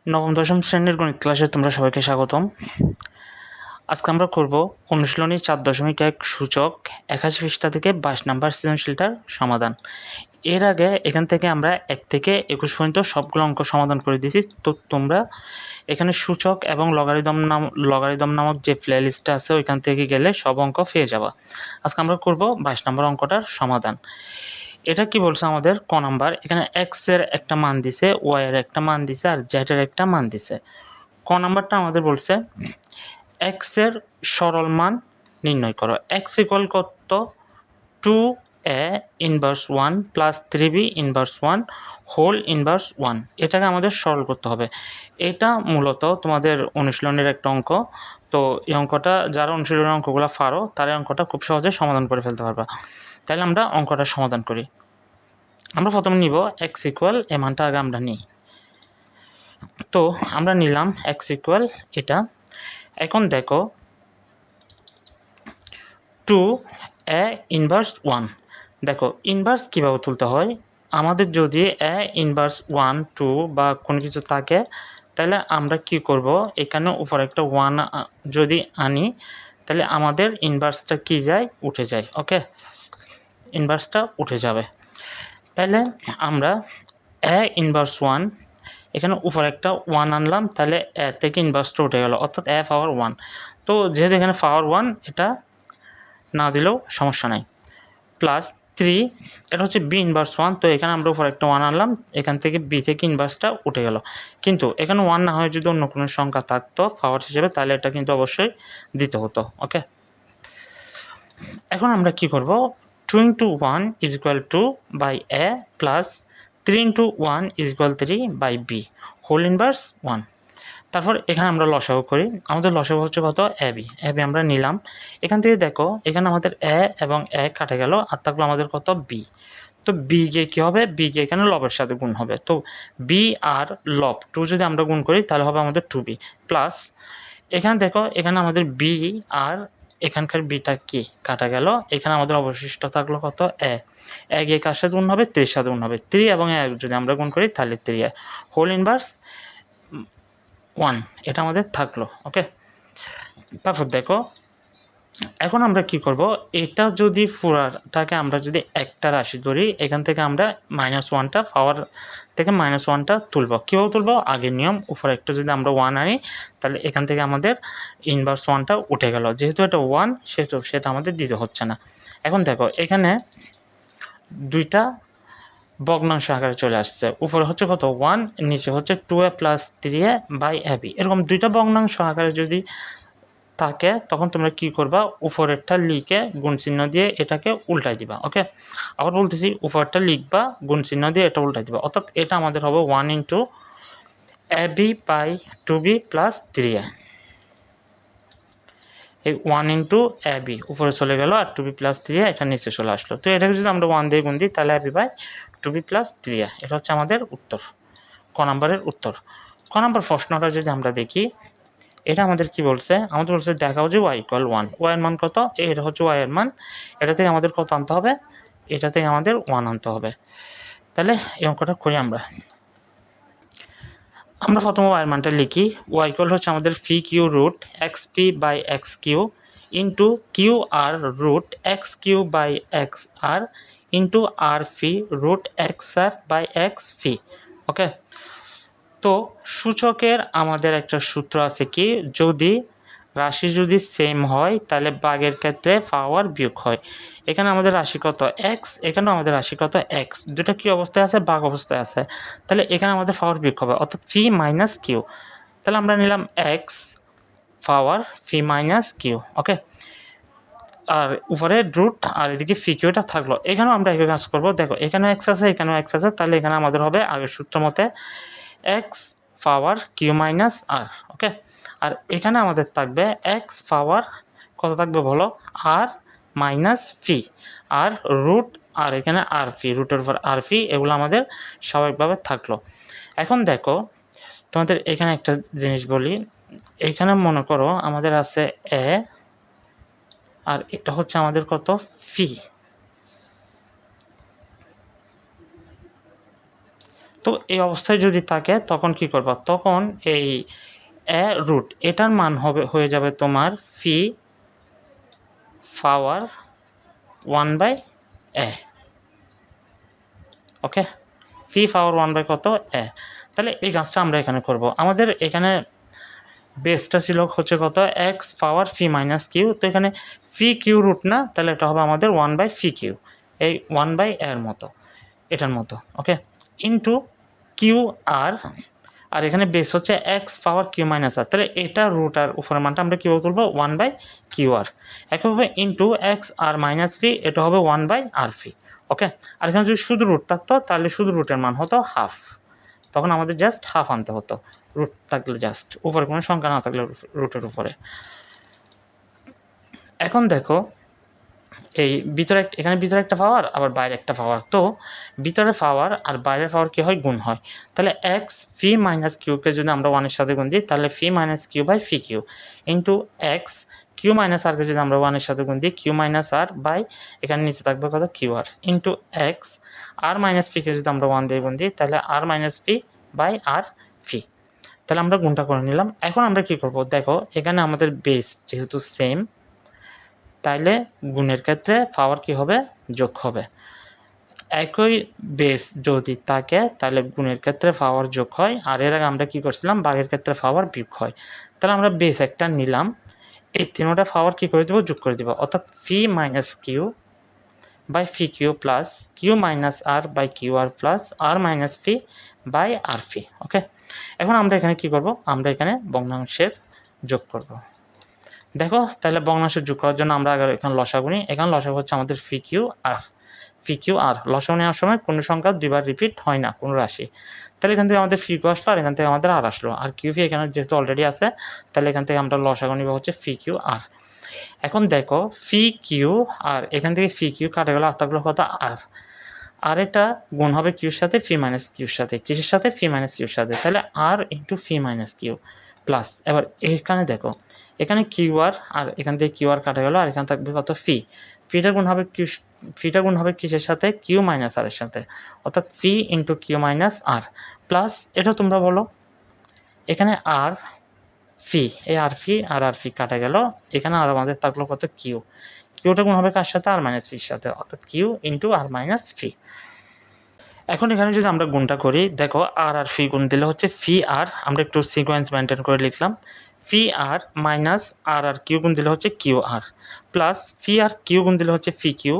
নবম দশম শ্রেণীর গণিত ক্লাসে তোমরা সবাইকে স্বাগতম। আজকে আমরা করব অনুশীলনী 4.1 সূচক 81 পৃষ্ঠা থেকে 22 নম্বর সৃজনশীলটার সমাধান। এর আগে এখান থেকে আমরা 1 থেকে 21 পর্যন্ত সবগুলো অঙ্ক সমাধান করে দিয়েছি। তো তোমরা এখানে সূচক এবং লগারিদম নামক যে প্লেলিস্টটা আছে ওইখান থেকে গেলে সব অঙ্ক পেয়ে যাবা। আজকে আমরা করব 22 নম্বর অঙ্কটার সমাধান। এটা কি বলছে আমাদের ক নাম্বার, এখানে এক্স এর একটা মান দিছে, ওয়াই এর একটা মান দিছে আর জেড এর একটা মান দিছে। ক নাম্বারটা আমাদের বলছে এক্স এর সরল মান নির্ণয় করো। এক্স ইকুয়াল কত 2a inverse 1 plus 3b inverse 1 whole inverse 1। এটাকে আমাদের সরল করতে হবে। এটা মূলত তোমাদের অনুশীলনের একটা অঙ্ক। তো এই অঙ্কটা যারা অনুশীলনের অঙ্কগুলো পারো তারা অঙ্কটা খুব সহজে সমাধান করে ফেলতে পারবা। তাহলে আমরা অঙ্কটা সমাধান করি। আমরা প্রথমে নিব এক্স ইকুয়াল, এ মানটা আগে আমরা নিই। তো আমরা নিলাম এক্স ইকুয়াল এটা। এখন দেখো 2a ইনভার্স 1, দেখো ইনভার্স কীভাবে তুলতে হয়। আমাদের যদি a ইনভার্স 1 2 বা কোনো কিছু থাকে তাহলে আমরা কি করব, এখানে উপর একটা 1 যদি আনি তাহলে আমাদের ইনভার্সটা কি যায়, উঠে যায়। ওকে, ইনভার্সটা উঠে যাবে। তাহলে আমরা a ইনভার্স 1, এখানে উপর একটা 1 আনলাম, তাহলে এ থেকে ইনভার্সটা উঠে গেল, অর্থাৎ a পাওয়ার 1। তো যেহেতু এখানে পাওয়ার 1, এটা না দিলেও সমস্যা নাই। প্লাস 3, এটা হচ্ছে b ইনভার্স 1, তো এখানে আমরা উপর একটা 1 আনলাম, এখান থেকে b থেকে ইনভার্সটা উঠে গেল। কিন্তু এখানে 1 না হয় যদি অন্য কোনো সংখ্যা থাকতো পাওয়ার হিসেবে, তাহলে এটা কিন্তু অবশ্যই দিতে হতো। ওকে, এখন আমরা কি করব, 2 into 1 is equal to by a plus 3 into 1 is equal 3 by b whole inverse 1। তারপর এখানে আমরা লসাগু করি। আমাদের লসাগু হচ্ছে কত, এ বি আমরা নিলাম। এখান থেকে দেখো এখানে আমাদের এ এবং এ কাটে গেল, আর থাকলো আমাদের কত, বি। তো বি গিয়ে কী হবে, বি গিয়ে এখানে লবের সাথে গুণ হবে। তো বি আর লব 2 যদি আমরা গুণ করি তাহলে হবে আমাদের 2b প্লাস, এখানে দেখো এখানে আমাদের বি আর এখানকার বিটা কি কাটা গেল, এখানে আমাদের অবশিষ্ট থাকলো কত, এ গিয়ে কার সাথে গুণ হবে, 3 সাথে গুণ হবে। 3 এবং এ যদি আমরা গুণ করি তাহলে 3 হোল ইনভার্স 1, এটা আমাদের থাকলো। ওকে, তারপর দেখো এখন আমরা কি করব, এটা যদি পুরাটাকে আমরা যদি একটা রাশি ধরি, এখান থেকে আমরা -1টা পাওয়ার থেকে -1টা তুলব। কীভাবে তুলব, আগের নিয়ম, উপরে একটা যদি আমরা 1 আনি তাহলে এখান থেকে আমাদের ইনভার্স 1টা উঠে গেল। যেহেতু এটা 1 সেটা আমাদের দিতে হচ্ছে না। এখন দেখো এখানে দুইটা ভগ্নাংশ আকারে চলে আসছে, উপরে হচ্ছে কত 1, নিচে হচ্ছে 2a plus 3a by ab। এরকম দুইটা ভগ্নাংশ আকারে যদি থাকে তখন তোমরা কি করবা, উপরেরটা লিখে গুণ চিহ্ন দিয়ে এটাকে উল্টাই দিবা। ওকে, আবার বলতেছি, উপরেরটা লিখবা, গুণ চিহ্ন দিয়ে এটা উল্টাই দিবা, অর্থাৎ এটা আমাদের হবে 1 into ab by 2b plus 3a। এই 1 into ab উপরে চলে গেল আর 2b প্লাস 3a এটা নিচে চলে আসলো। তো এটাকে যদি আমরা 1 দিয়ে গুণ দিই তাহলে ab by 2b plus 3a, এটা হচ্ছে আমাদের উত্তর, ক নম্বরের উত্তর। ক নম্বর প্রশ্নটা যদি আমরা দেখি, এটা আমাদের কি বলছে, আমাদের বলছে দেখাও যে y ইকুয়াল 1, ওয়াই এর মান কত, এটা হচ্ছে ওয়াই এর মান, এটা থেকে আমাদের কত আনতে হবে, এটা থেকে আমাদের 1 আনতে হবে। তাহলে এই অঙ্কটা করি আমরা। আমরা প্রথমে ওয়াই এর মানটা লিখি, ওয়াই ইকুয়াল হচ্ছে আমাদের phi q root x p by x q into q r root x q by x r into r phi root x r by x phi. Okay, তো সূচকের আমাদের একটা সূত্র আছে কি, যদি রাশি যদি সেম হয় তাহলে ভাগের ক্ষেত্রে পাওয়ার বিয়োগ হয়। এখানে আমাদের রাশি কত, এক্স, এখানেও আমাদের রাশি কত, এক্স, দুটো কি অবস্থায় আছে, ভাগ অবস্থায় আছে, তাহলে এখানে আমাদের পাওয়ার বিয়োগ হবে, অর্থাৎ ফি মাইনাস কিউ। তাহলে আমরা নিলাম এক্স পাওয়ার ফি মাইনাস কিউ। ওকে, আর উপরে রুট আর এদিকে ফি কিউটা থাকলো। এখানেও আমরা একই কাজ করবো, দেখো এখানেও এক্স আছে এখানেও এক্স আছে, তাহলে এখানে আমাদের হবে আগের সূত্র মতে এক্স পাওয়ার কিউ মাইনাস আর। ওকে, আর এখানে আমাদের থাকবে এক্স পাওয়ার কত থাকবে বলো, আর মাইনাস ফি আর রুট, আর এখানে আর ফি, রুটের উপর আর ফি, এগুলো আমাদের স্বাভাবিকভাবে থাকলো। এখন দেখো তোমাদের এখানে একটা জিনিস বলি, এখানে মনে করো আমাদের আছে এ আর এটা হচ্ছে আমাদের কত, ফি। তো এই অবস্থায় যদি থাকে তখন কি করবা, তখন এই এ রুট এটার মান হয়ে যাবে তোমার ফি পাওয়ার 1/a। ওকে, ফি পাওয়ার 1/, কত, এ। তাহলে এই কাজটা আমরা এখানে করব। আমাদের এখানে বেসটা ছিল হচ্ছে কত, এক্স পাওয়ার ফি মাইনাস কিউ। তো এখানে ফি কিউ রুট না, তাহলে এটা হবে আমাদের 1/ফি কিউ, এই 1/a এর মতো, এটার মতো। ওকে, ইন্টু কিউ আর এখানে বেস হচ্ছে এক্স পাওয়ার কিউ মাইনাস আর, তাহলে এটা রুট আর উপরের মানটা আমরা কীভাবে তুলবো, 1/কিউ আর। একইভাবে ইন্টু এক্স আর মাইনাস ফি, এটা হবে 1/আর ফি। ওকে, আর এখানে যদি শুধু রুট থাকতো তাহলে শুধু রুটের মান হতো হাফ, তখন আমাদের জাস্ট হাফ আনতে হতো, রুট থাকলে জাস্ট উপরে কোনো সংখ্যা না থাকলে রুটের উপরে। এখন দেখো এই ভিতরে এখানে ভিতরে একটা পাওয়ার আবার বাইরে একটা পাওয়ার, তো ভিতরে পাওয়ার আর বাইরের পাওয়ার কী হয়, গুণ হয়। তাহলে এক্স ফি মাইনাস কিউকে যদি আমরা 1-এর সাথে গুণ দিই তাহলে phi minus q by phi q, into x q minus আরকে যদি আমরা 1-এর সাথে গুণ দিই কিউ মাইনাস আর বাই এখানে নিচে থাকবে কত, কিউ আর, ইন্টু এক্স আর মাইনাস ফিকে যদি আমরা 1 দিয়ে গুণ দিই তাহলে আর মাইনাস ফি বাই আর ফি। তাহলে আমরা গুণটা করে নিলাম। এখন আমরা কী করব, দেখো এখানে আমাদের বেস যেহেতু সেম, তাইলে গুণের ক্ষেত্রে পাওয়ার কি হবে, যোগ হবে। একই বেস যদি থাকে তাহলে গুণের ক্ষেত্রে পাওয়ার যোগ হয়, আর এর আগে আমরা কী করছিলাম, ভাগের ক্ষেত্রে পাওয়ার বিয়োগ হয়। তাহলে আমরা বেস একটা নিলাম, এই তিনটা পাওয়ার কী করে দেবো, যোগ করে দেবো, অর্থাৎ phi minus q by phi q plus q minus r by q r plus r minus phi by r phi. Okay, এখন আমরা এখানে কী করব, আমরা এখানে ভগ্নাংশের যোগ করব। দেখো তাহলে ভগ্নাংশের যোগ করার জন্য আমরা আগে এখানে লসাগু নিই। এখানে লসাগু হচ্ছে আমাদের ফি কিউ আর লসাগু নেওয়ার সময় কোনো সংখ্যা দুইবার রিপিট হয় না, কোনো রাশি। তাহলে এখান থেকে আমাদের ফি কিউ আসলো আর এখান থেকে আমাদের আর আসলো, আর কিউ ফি এখানে যেহেতু অলরেডি আছে তাহলে এখান থেকে আমরা লসাগু নিব হচ্ছে ফি কিউ আর। এখন দেখো ফি কিউ আর এখান থেকে ফি কিউ কাটা গেল, আর থাকলো কত, আর এটা গুণ হবে কিউর সাথে, ফি মাইনাস কিউর সাথে, কিসের সাথে, ফি মাইনাস কিউর সাথে। তাহলে আর ইন্টু ফি মাইনাস কিউ প্লাস, এবার এখানে দেখো এখানে কিউ আর এখান থেকে কিউ আর কাটা গেল, আর এখানে থাকবে কত, ফিটা গুণ হবে কিসের সাথে, কিউ মাইনাস আর এর সাথে, অর্থাৎ ফি ইন্টু কিউ মাইনাস আর প্লাস, এটা তোমরা বলো এখানে আর ফি, এই আর ফি কাটা গেল, এখানে আর আমাদের থাকলো কত, কিউটা গুণ হবে কার সাথে, আর মাইনাস ফির সাথে, অর্থাৎ কিউ ইন্টু আর মাইনাস ফি। এখন এখানে যদি আমরা গুণটা করি, দেখো আর ফি গুণ দিলে হচ্ছে ফি আর, আমরা একটু সিকোয়েন্স মেনটেন করে লিখলাম, ফি আর মাইনাস আর কিউ গুণ দিলে হচ্ছে কিউ আর প্লাস ফি আর কিউ গুণ দিলে হচ্ছে ফি কিউ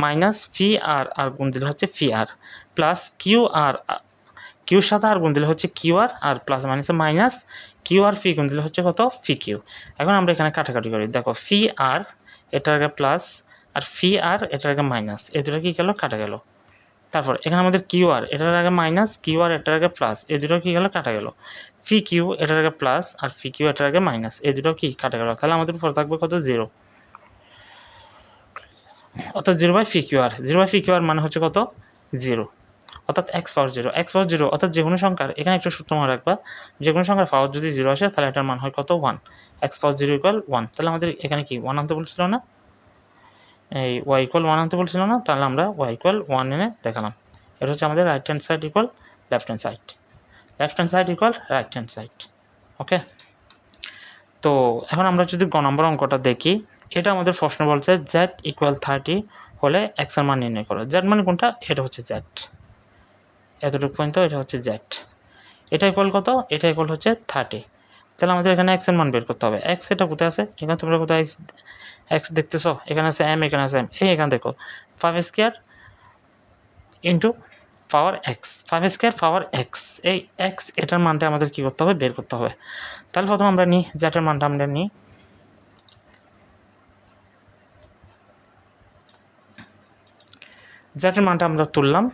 মাইনাস ফি আর গুণ দিলে হচ্ছে ফি আর প্লাস কিউর সাথে আর গুণ দিলে হচ্ছে Q r plus minus Q R ফি গুণ দিলে হচ্ছে কত, ফি কিউ। এখন আমরা এখানে কাটাকাটি করি, দেখো ফি আর এটার আগে প্লাস আর ফি আর এটার আগে মাইনাস, এই দুটো কি গেল, কাটা গেল। তারপর এখানে আমাদের কিউ আর এটার আগে মাইনাস, কিউ আর এটার আগে প্লাস, এই দুটো কি গেল, কাটা গেল। ফি কিউ এটার আগে প্লাস আর ফি কিউ এটার আগে মাইনাস, এই দুটো কি কাটা গেল। তাহলে আমাদের উপর থাকবে কত, 0, অর্থাৎ 0/ফি কিউ আর মানে হচ্ছে কত, 0, অর্থাৎ এক্স পাওয়ার 0, অর্থাৎ যে কোনো সংখ্যার, এখানে একটু সূত্র মনে রাখবা, যে কোনো সংখ্যার পাওয়ার যদি 0 আসে তাহলে এটার মান হয় কত, 1, এক্স পাওয়ার 0 = 1। তাহলে আমাদের এখানে কি 1 আনতে বলছিল না, এই y = 1 আনতে বলছিল না, তাহলে আমরা y = 1 এনে দেখালাম। এটা হচ্ছে আমাদের right hand side equal left hand side equal right hand side. Okay, তো এখন আমরা যদি গ নম্বর অঙ্কটা দেখি, এটা আমাদের প্রশ্ন বলছে z = 30 হলে x এর মান নির্ণয় করো। z মানে কোনটা, এটা হচ্ছে z, এতটুকু পর্যন্ত এটা হচ্ছে z, এটা ইকুয়াল কত, এটা ইকুয়াল হচ্ছে 30। তাহলে আমাদের এখানে x এর মান বের করতে হবে। x এটা কোথায় আছে, এখানে তোমরা কোথায় x দেখতেছো, এখানে আছে m, এখানে আছে m, এখানে দেখো 5² ইন্টু পাওয়ার x, 5² পাওয়ার x, এই x এটার মানটা আমাদের কী করতে হবে, বের করতে হবে। তাহলে প্রথম আমরা নিই যেটার মানটা আমরা নিই, যেটার মানটা আমরা তুললাম,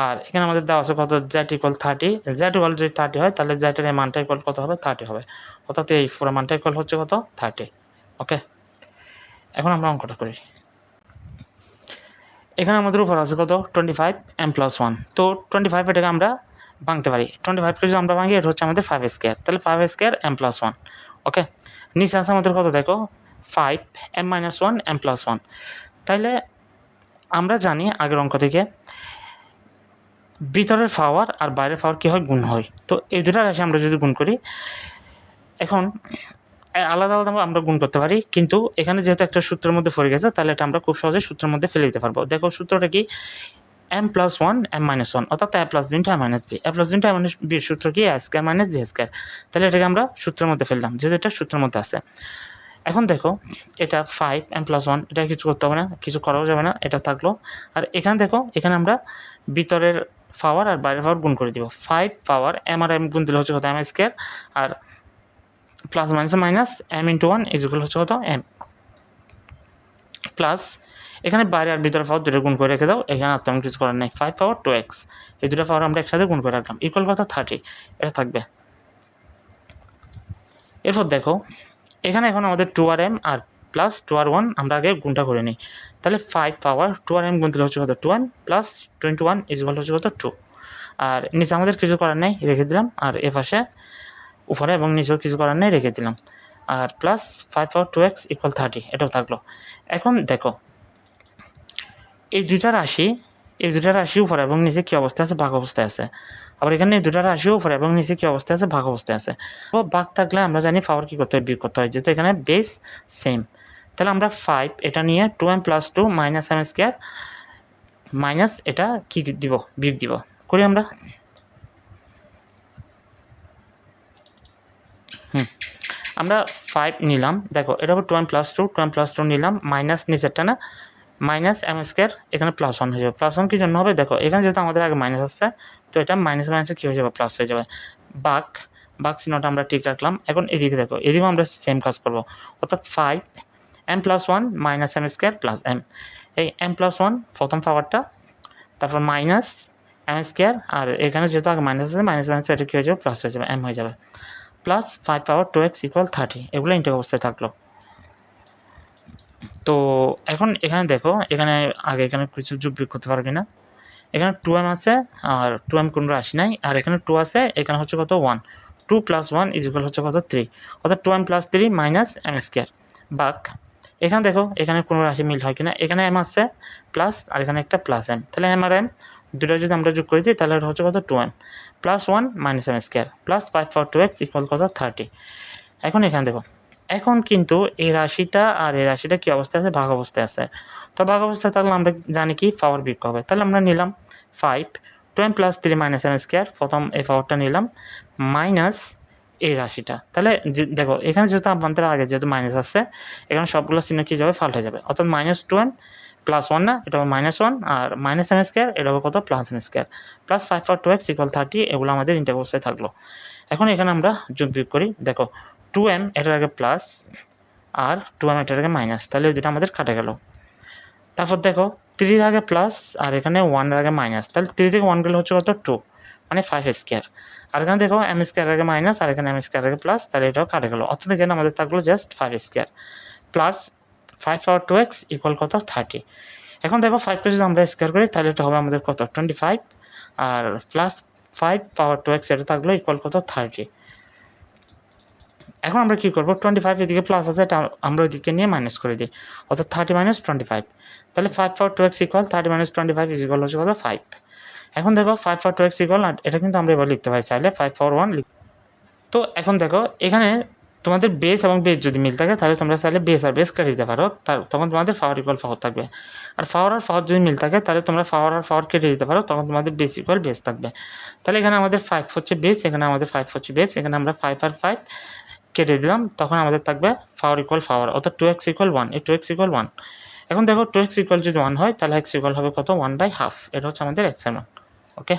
আর এখানে আমাদের দেওয়া আছে কত, z = 30, z = যদি 30 হয় তাহলে জেটের এই মানটা ইকুয়াল কত হবে, 30 হবে, অর্থাৎ এই পুরো মানটা ইকুয়াল হচ্ছে কত, 30। ওকে, এখন আমরা অঙ্কটা করি। এখানে আমাদের উপর আছে কত, 25m + 1, তো 25 এটাকে আমরা ভাঙতে পারি, 25কে যদি আমরা ভাঙি এটা হচ্ছে আমাদের 5², তাহলে 5² m + 1। ওকে, নিচে আছে আমাদের কত, দেখো 5m - 1 m + 1। তাহলে আমরা জানি আগের অঙ্ক থেকে ভিতরের পাওয়ার আর বাইরের পাওয়ার কী হয়, গুণ হয়। তো এই দুটো রাশি আমরা যদি গুণ করি, এখন আলাদা আলাদা আমরা গুণ করতে পারি, কিন্তু এখানে যেহেতু একটা সূত্রের মধ্যে পড়ে গেছে, তাহলে এটা আমরা খুব সহজে সূত্রের মধ্যে ফেলে দিতে পারবো। দেখো সূত্রটা কি, m+1 m-1, অর্থাৎ a plus b into a minus b। a plus b into a minus b এর সূত্র কি, a square minus b square. তাহলে এটাকে আমরা সূত্রের মধ্যে ফেললাম, যেহেতু এটা সূত্রের মধ্যে আছে। এখন দেখো এটা 5 m+1, এটা কিছু করতে হবে না, কিছু করাও যাবে না, এটা থাকলো। আর এখানে দেখো, এখানে আমরা ভিতরের পাওয়ার আর বাইরের পাওয়ার গুণ করে দিব। 5 পাওয়ার m আর m গুণ দিলে হচ্ছে কত, m স্কয়ার, আর plus minus minus m into 1 equal হচ্ছে কত, m, প্লাস এখানে বাইরে আর ভিতরে পাওয়ার দুটো গুণ করে রেখে দাও, এখানে আর তেমন কিছু করার নেই। 5 পাওয়ার 2x, এই দুটো পাওয়ার আমরা একসাথে গুণ করে রাখলাম, ইকুয়াল কত 30, এটা থাকবে। এরপর দেখো এখানে এখন আমাদের 2r m আর প্লাস 2r1 আমরা আগে গুণটা করে নিই। তাহলে 5 পাওয়ার 2r m গুণ দিলে হচ্ছে কত, 2m প্লাস 21 ইকুয়াল হচ্ছে কত, 2। আর নিচে আমাদের কিছু করার নেই, রেখে দিলাম। আর এ পাশে উপরে এবং নিচেও কিছু করার নেই, রেখে দিলাম। আর প্লাস 5 পাওয়ার 2x ইকুয়াল 30, এটাও থাকলো। এখন দেখো এই দুইটা রাশি উপরে এবং নিচে কী অবস্থায় আছে, ভাগ অবস্থায় আছে। আবার এখানে এই দুটা রাশি উপরে এবং নিচে কী অবস্থায় আছে, ভাগ অবস্থায় আছে। তো ভাগ থাকলে আমরা জানি পাওয়ার কী করতে হয়, বিয়োগ করতে হয়, যেহেতু এখানে বেস সেম। তাহলে আমরা 5 এটা নিয়ে 2m plus 2 minus m square minus এটা কী দিব, বিয়োগ দিব, করি আমরা। আমরা 5 নিলাম, দেখো এটা হবে 2m প্লাস 2 নিলাম, মাইনাস নিচেরটা না, মাইনাস m স্কয়ার, এখানে প্লাস 1 হয়ে যাবে। প্লাস 1 কী জন্য হবে, দেখো এখানে যেহেতু আমাদের আগে মাইনাস আসছে, তো এটা মাইনাস মাইনাসে কী হয়ে যাবে, প্লাস হয়ে যাবে। বাক চিহ্নটা আমরা ঠিক রাখলাম। এখন এদিকে দেখো, এদিকেও আমরা সেম কাজ করবো, অর্থাৎ 5 m+1 minus m square plus m, এই m+1 প্রথম পাওয়ারটা, তারপর মাইনাস m স্কয়ার, আর এখানে যেহেতু আগে মাইনাস আছে, মাইনাস মাইনাস এটা কী হয়ে যাবে, প্লাস হয়ে যাবে, m হয়ে যাবে, প্লাস 5 পাওয়ার 2x ইকুয়াল 30, এগুলো ইন্টার অবস্থায় থাকলো। তো এখন এখানে দেখো, এখানে কিছু যোগ বিয়োগ করতে পারবে না। এখানে 2m আছে আর 2m কোনো রাশি নাই, আর এখানে 2 আছে, এখানে হচ্ছে কত 1, 2 প্লাস 1 ইকুয়াল হচ্ছে কত 3, অর্থাৎ 2m plus 3 minus m square. বাক এখানে দেখো, এখানে কোনো রাশি মিল হয় কিনা, এখানে m আছে প্লাস, আর এখানে একটা প্লাস m, তাহলে m আর m দুটো যদি আমরা যোগ করে দিই, তাহলে এটা হচ্ছে কত 2m plus 1 minus m square plus 5 পাওয়ার 2x ইকুয়াল কত 30। এখন এখানে দেখো, এখন কিন্তু এই রাশিটা আর এই রাশিটা কী অবস্থায় আছে, ভাগ অবস্থায় আছে। তো ভাগ অবস্থায় থাকলে আমরা জানি কি পাওয়ার বিয়োগ হবে, তাহলে আমরা নিলাম 5 2m plus 3 minus m square, প্রথম এই পাওয়ারটা নিলাম, মাইনাস এই রাশিটা। তাহলে দেখো এখানে যেহেতু আমাদের আগে যেহেতু মাইনাস আসছে, এখানে সবগুলো চিহ্ন কী যাবে, পাল্টে যাবে, অর্থাৎ মাইনাস 2m প্লাস 1 না, এটা হবে -1, আর মাইনাস m স্কয়ার, এটা হবে কত প্লাস m স্কয়ার, প্লাস 5 পাওয়ার 2x ইকুয়াল 30, এগুলো আমাদের ইন্টার অবস্থায় থাকলো। এখন এখানে আমরা যোগ বিয়োগ করি, দেখো 2m এটার আগে প্লাস আর 2m এটার আগে মাইনাস, তাহলে দুটো আমাদের কাটে গেল। তারপর দেখো 3 আগে প্লাস আর এখানে 1 এর আগে মাইনাস, তাহলে 3 থেকে 1 গেলে হচ্ছে কত 2, মানে 5 স্কয়ার। আর এখানে দেখো m স্কয়ার আগে মাইনাস আর এখানে m স্কয়ার আগে প্লাস, তাহলে এটাও কাটে গেল, অর্থাৎ এখানে আমাদের থাকলো জাস্ট 5 স্কয়ার প্লাস 5 পাওয়ার 2x ইকুয়াল কত 30। এখন দেখো 5 কে যদি আমরা স্কয়ার করি, তাহলে এটা হবে আমাদের কত 25, আর প্লাস 5 পাওয়ার 2x এটা থাকলো ইকুয়াল কত 30। এখন আমরা কী করবো, 25 এদিকে প্লাস আছে, এটা আমরা ওইদিকে নিয়ে মাইনাস করে দিই, অর্থাৎ 30 মাইনাস 25, তাহলে 5 পাওয়ার 2x ইকুয়াল 30 মাইনাস 25 ইকুয়াল হচ্ছে কত 5। এখন দেখো 5 পাওয়ার 2x ইকুয়াল, এটা কিন্তু আমরা এবার লিখতে পারি চাইলে 5 পাওয়ার 1 লিখ। তো এখন দেখো এখানে তোমাদের বেস এবং বেস যদি মিল থাকে, তাহলে তোমরা চাইলে বেস আর বেস কেটে দিতে পারো, তখন তোমাদের পাওয়ার ইকুয়াল পাওয়ার থাকবে। আর পাওয়ার আর পাওয়ার যদি মিল থাকে, তাহলে তোমরা পাওয়ার আর পাওয়ার কেটে দিতে পারো, তখন তোমাদের বেস ইকুয়াল বেস থাকবে। তাহলে এখানে আমাদের 5 হচ্ছে বেস, এখানে আমাদের 5 হচ্ছে বেস, এখানে আমরা 5 আর 5 কেটে দিলাম, তখন আমাদের থাকবে পাওয়ার ইকুয়াল পাওয়ার, অর্থাৎ 2x ইকুয়াল 1, এই 2x ইকুয়াল 1। এখন দেখো 2x ইকুয়াল যদি 1 হয়, তাহলে x ইকুয়াল হবে কত 1/2, এটা হচ্ছে আমাদের x এর মান। ওকে।